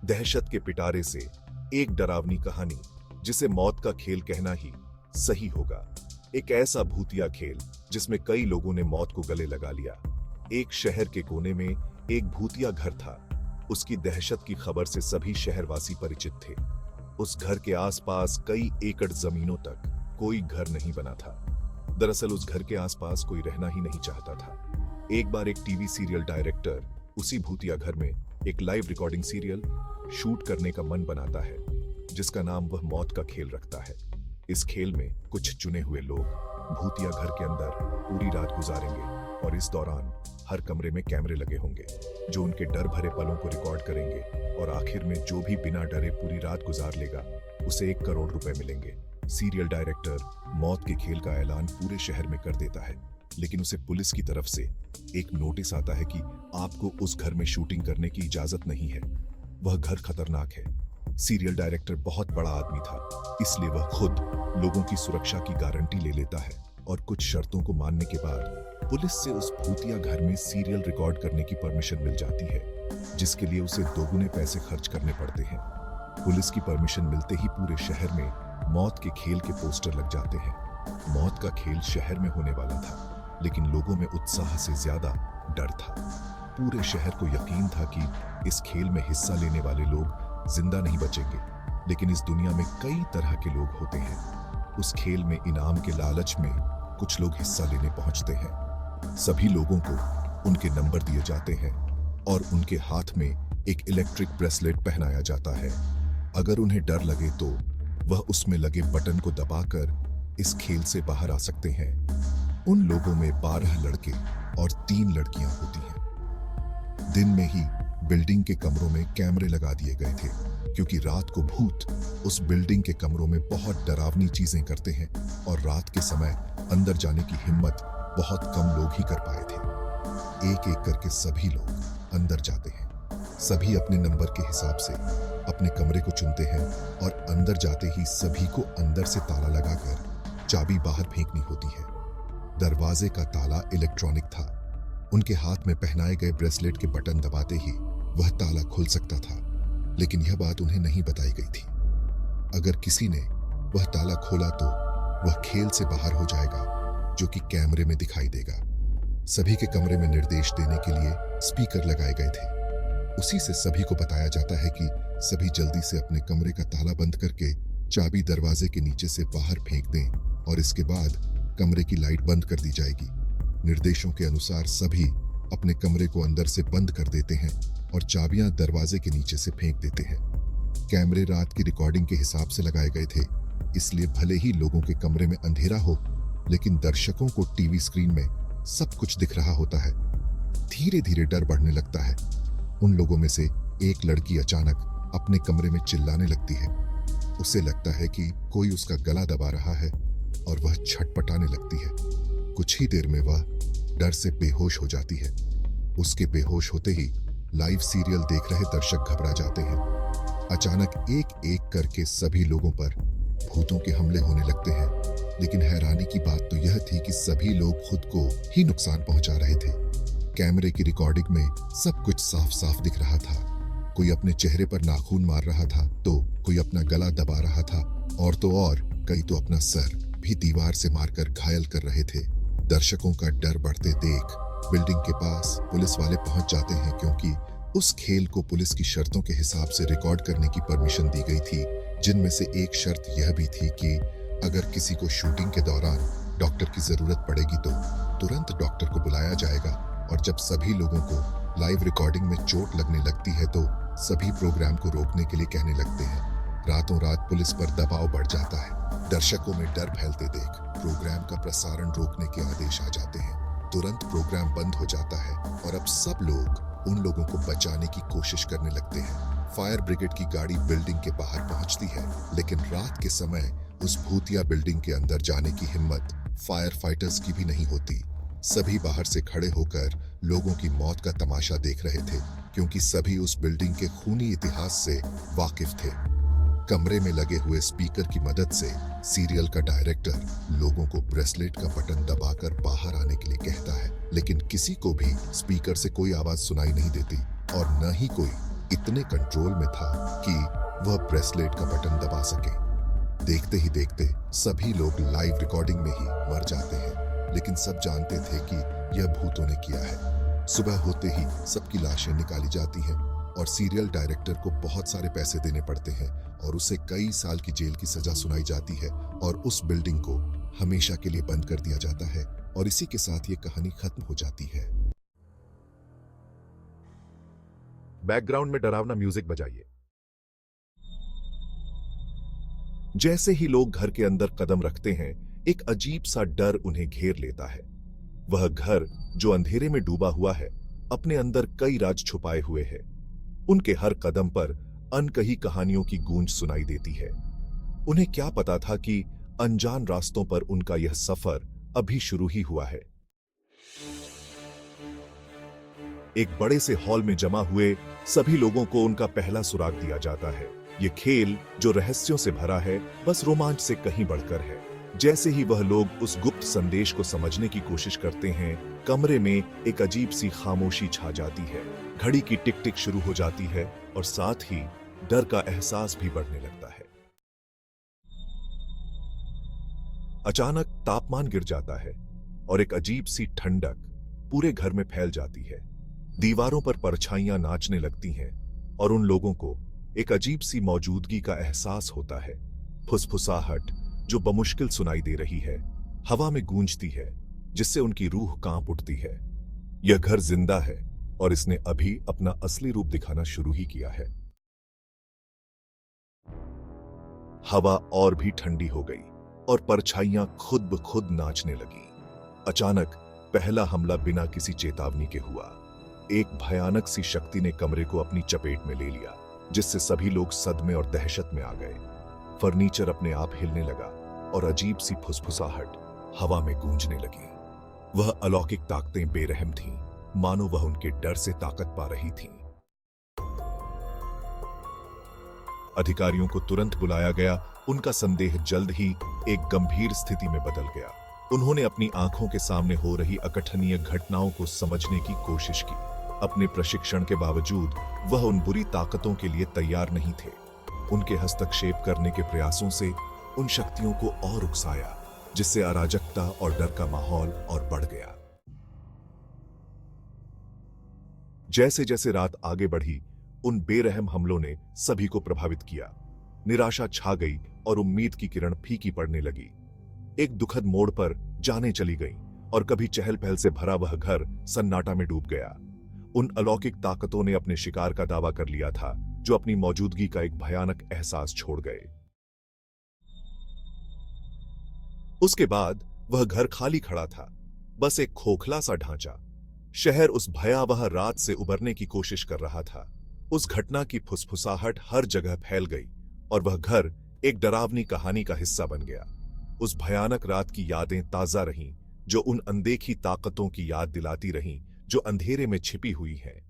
दहशत के पिटारे से एक डरावनी कहानी जिसे मौत का खेल कहना ही सही होगा। एक ऐसा भूतिया खेल जिसमें कई लोगों ने मौत को गले लगा लिया। एक शहर के कोने में एक भूतिया घर था। उसकी दहशत की खबर से सभी शहरवासी परिचित थे। उस घर के आसपास कई एकड़ जमीनों तक कोई घर नहीं बना था। दरअसल उस घर के आसपास कोई रहना ही नहीं चाहता था। एक बार एक टीवी सीरियल डायरेक्टर उसी भूतिया घर में एक लाइव रिकॉर्डिंग सीरियल शूट करने का मन बनाता है, जिसका नाम वह मौत का खेल रखता है। इस खेल में कुछ चुने हुए लोग भूतिया घर के अंदर पूरी रात गुजारेंगे और इस दौरान हर कमरे में कैमरे लगे होंगे जो उनके डर भरे पलों को रिकॉर्ड करेंगे और आखिर में जो भी बिना डरे पूरी रात गुजार लेगा उसे 1 करोड़ रुपए मिलेंगे। सीरियल डायरेक्टर मौत के खेल का ऐलान पूरे शहर में कर देता है, लेकिन उसे पुलिस की तरफ से एक नोटिस आता है कि आपको उस घर में शूटिंग करने की इजाजत नहीं है। वह घर खतरनाक है। सीरियल डायरेक्टर बहुत बड़ा आदमी था, इसलिए वह खुद लोगों की सुरक्षा की गारंटी ले लेता है और कुछ शर्तों को मानने के बाद पुलिस से उस भूतिया घर में सीरियल रिकॉर्ड करने की परमिशन मिल जाती है, जिसके लिए उसे दोगुने पैसे खर्च करने पड़ते हैं। पुलिस की परमिशन मिलते ही पूरे शहर में मौत के खेल के पोस्टर लग जाते हैं। मौत का खेल शहर में होने वाला था, लेकिन लोगों में उत्साह से ज्यादा डर था। पूरे शहर को यकीन था कि इस खेल में हिस्सा लेने वाले लोग जिंदा नहीं बचेंगे, लेकिन इस दुनिया में कई तरह के लोग होते हैं। उस खेल में इनाम के लालच में कुछ लोग हिस्सा लेने पहुंचते हैं। सभी लोगों को उनके नंबर दिए जाते हैं और उनके हाथ में एक इलेक्ट्रिक ब्रेसलेट पहनाया जाता है। अगर उन्हें डर लगे तो वह उसमें लगे बटन को दबाकर इस खेल से बाहर आ सकते हैं। उन लोगों में 12 लड़के और 3 लड़कियां होती हैं। दिन में ही बिल्डिंग के कमरों में कैमरे लगा दिए गए थे, क्योंकि रात को भूत उस बिल्डिंग के कमरों में बहुत डरावनी चीजें करते हैं और रात के समय अंदर जाने की हिम्मत बहुत कम लोग ही कर पाए थे। एक एक करके सभी लोग अंदर जाते हैं। सभी अपने नंबर के हिसाब से अपने कमरे को चुनते हैं और अंदर जाते ही सभी को अंदर से ताला लगाकर चाबी बाहर फेंकनी होती है। दरवाजे का ताला इलेक्ट्रॉनिक था। उनके हाथ में पहनाए गए ब्रेसलेट के बटन दबाते ही वह ताला खुल सकता था, लेकिन यह बात उन्हें नहीं बताई गई थी। अगर किसी ने वह ताला खोला तो वह खेल से बाहर हो जाएगा, जो कि कैमरे में दिखाई देगा। सभी के कमरे में निर्देश देने के लिए स्पीकर लगाए गए थे। उसी से सभी को बताया जाता है कि सभी जल्दी से अपने कमरे का ताला बंद करके चाबी दरवाजे के नीचे से बाहर फेंक दें और इसके बाद कमरे की लाइट बंद कर दी जाएगी। निर्देशों के अनुसार सभी अपने कमरे को अंदर से बंद कर देते हैं और चाबियां दरवाजे के नीचे से फेंक देते हैं। कैमरे रात की रिकॉर्डिंग के हिसाब से लगाए गए थे, इसलिए भले ही लोगों के कमरे में अंधेरा हो, लेकिन दर्शकों को टीवी स्क्रीन में सब कुछ दिख रहा होता है। धीरे धीरे डर बढ़ने लगता है। उन लोगों में से एक लड़की अचानक अपने कमरे में चिल्लाने लगती है। उसे लगता है कि कोई उसका गला दबा रहा है और वह छटपटाने लगती है। कुछ ही देर में वह डर से बेहोश हो जाती है। उसके बेहोश होते ही लाइव सीरियल देख रहे दर्शक घबरा जाते हैं। अचानक एक एक करके सभी लोगों पर भूतों के हमले होने लगते हैं, लेकिन हैरानी की बात तो यह थी कि सभी लोग खुद को ही नुकसान पहुंचा रहे थे। कैमरे की रिकॉर्डिंग में सब कुछ साफ साफ दिख रहा था। कोई अपने चेहरे पर नाखून मार रहा था, तो कोई अपना गला दबा रहा था और तो और कई तो अपना सर भी दीवार से मारकर घायल कर रहे थे। दर्शकों का डर बढ़ते देख बिल्डिंग के पास पुलिस वाले पहुंच जाते हैं, क्योंकि उस खेल को पुलिस की शर्तों के हिसाब से रिकॉर्ड करने की परमिशन दी गई थी, जिनमें से एक शर्त यह भी थी कि अगर किसी को शूटिंग के दौरान डॉक्टर की जरूरत पड़ेगी तो तुरंत डॉक्टर को बुलाया जाएगा। और जब सभी लोगों को लाइव रिकॉर्डिंग में चोट लगने लगती है तो सभी प्रोग्राम को रोकने के लिए कहने लगते हैं। रातों रात पुलिस पर दबाव बढ़ जाता है। दर्शकों में डर फैलते देख प्रोग्राम का प्रसारण रोकने के आदेश आ जाते हैं। तुरंत प्रोग्राम बंद हो जाता है और अब सब लोग उन लोगों को बचाने की कोशिश करने लगते हैं। फायर ब्रिगेड की गाड़ी बिल्डिंग के बाहर पहुंचती है, लेकिन रात के समय उस भूतिया बिल्डिंग के अंदर जाने की हिम्मत फायर फाइटर्स की भी नहीं होती। सभी बाहर से खड़े होकर लोगों की मौत का तमाशा देख रहे थे, क्योंकि सभी उस बिल्डिंग के खूनी इतिहास से वाकिफ थे। कमरे में लगे हुए स्पीकर की मदद से सीरियल का डायरेक्टर लोगों को ब्रेसलेट का बटन दबाकर बाहर आने के लिए कहता है, लेकिन किसी को भी स्पीकर से कोई आवाज सुनाई नहीं देती और न ही कोई इतने कंट्रोल में था कि वह ब्रेसलेट का बटन दबा सके। देखते ही देखते सभी लोग लाइव रिकॉर्डिंग में ही मर जाते हैं, लेकिन सब जानते थे कि यह भूतों ने किया है। सुबह होते ही सबकी लाशें निकाली जाती हैं और सीरियल डायरेक्टर को बहुत सारे पैसे देने पड़ते हैं और उसे कई साल की जेल की सजा सुनाई जाती है और उस बिल्डिंग को हमेशा के लिए बंद कर दिया जाता है और इसी के साथ ये कहानी खत्म हो जाती है। बैकग्राउंड में डरावना म्यूजिक बजाइए। जैसे ही लोग घर के अंदर कदम रखते हैं, एक अजीब सा डर उन्हें घेर लेता है। वह घर जो अंधेरे में डूबा हुआ है, अपने अंदर कई राज छुपाए हुए है। उनके हर कदम पर अनकही कहानियों की गूंज सुनाई देती है। उन्हें क्या पता था कि अनजान रास्तों पर उनका यह सफर अभी शुरू ही हुआ है। एक बड़े से हॉल में जमा हुए सभी लोगों को उनका पहला सुराग दिया जाता है। ये खेल जो रहस्यों से भरा है, बस रोमांच से कहीं बढ़कर है। जैसे ही वह लोग उस गुप्त संदेश को समझने की कोशिश करते हैं, कमरे में एक अजीब सी खामोशी छा जाती है। घड़ी की टिक टिक शुरू हो जाती है और साथ ही डर का एहसास भी बढ़ने लगता है। अचानक तापमान गिर जाता है और एक अजीब सी ठंडक पूरे घर में फैल जाती है। दीवारों पर परछाइयां नाचने लगती हैं और उन लोगों को एक अजीब सी मौजूदगी का एहसास होता है। फुसफुसाहट जो बमुश्किल सुनाई दे रही है, हवा में गूंजती है, जिससे उनकी रूह कांप उठती है। यह घर जिंदा है और इसने अभी अपना असली रूप दिखाना शुरू ही किया है। हवा और भी ठंडी हो गई और परछाइयां खुद ब खुद नाचने लगी। अचानक पहला हमला बिना किसी चेतावनी के हुआ। एक भयानक सी शक्ति ने कमरे को अपनी चपेट में ले लिया, जिससे सभी लोग सदमे और दहशत में आ गए। फर्नीचर अपने आप हिलने लगा और अजीब सी फुसफुसाहट हवा में गूंजने लगी। वह अलौकिक ताकतें बेरहम थीं, मानो वह उनके डर से ताकत पा रही थीं। अधिकारियों को तुरंत बुलाया गया। उनका संदेह जल्द ही एक गंभीर स्थिति में बदल गया। उन्होंने अपनी आंखों के सामने हो रही अकथनीय घटनाओं को समझने की कोशिश की। अपने प्रशिक्षण के बावजूद वह उन बुरी ताकतों के लिए तैयार नहीं थे। उनके हस्तक्षेप करने के प्रयासों से उन शक्तियों को और उकसाया, जिससे अराजकता और डर का माहौल और बढ़ गया। जैसे जैसे रात आगे बढ़ी, उन बेरहम हमलों ने सभी को प्रभावित किया। निराशा छा गई और उम्मीद की किरण फीकी पड़ने लगी। एक दुखद मोड़ पर जाने चली गई और कभी चहल पहल से भरा वह घर सन्नाटा में डूब गया। उन अलौकिक ताकतों ने अपने शिकार का दावा कर लिया था, जो अपनी मौजूदगी का एक भयानक एहसास छोड़ गए। उसके बाद वह घर खाली खड़ा था, बस एक खोखला सा ढांचा। शहर उस भयावह रात से उबरने की कोशिश कर रहा था। उस घटना की फुसफुसाहट हर जगह फैल गई और वह घर एक डरावनी कहानी का हिस्सा बन गया। उस भयानक रात की यादें ताजा रहीं, जो उन अनदेखी ताकतों की याद दिलाती रहीं जो अंधेरे में छिपी हुई हैं।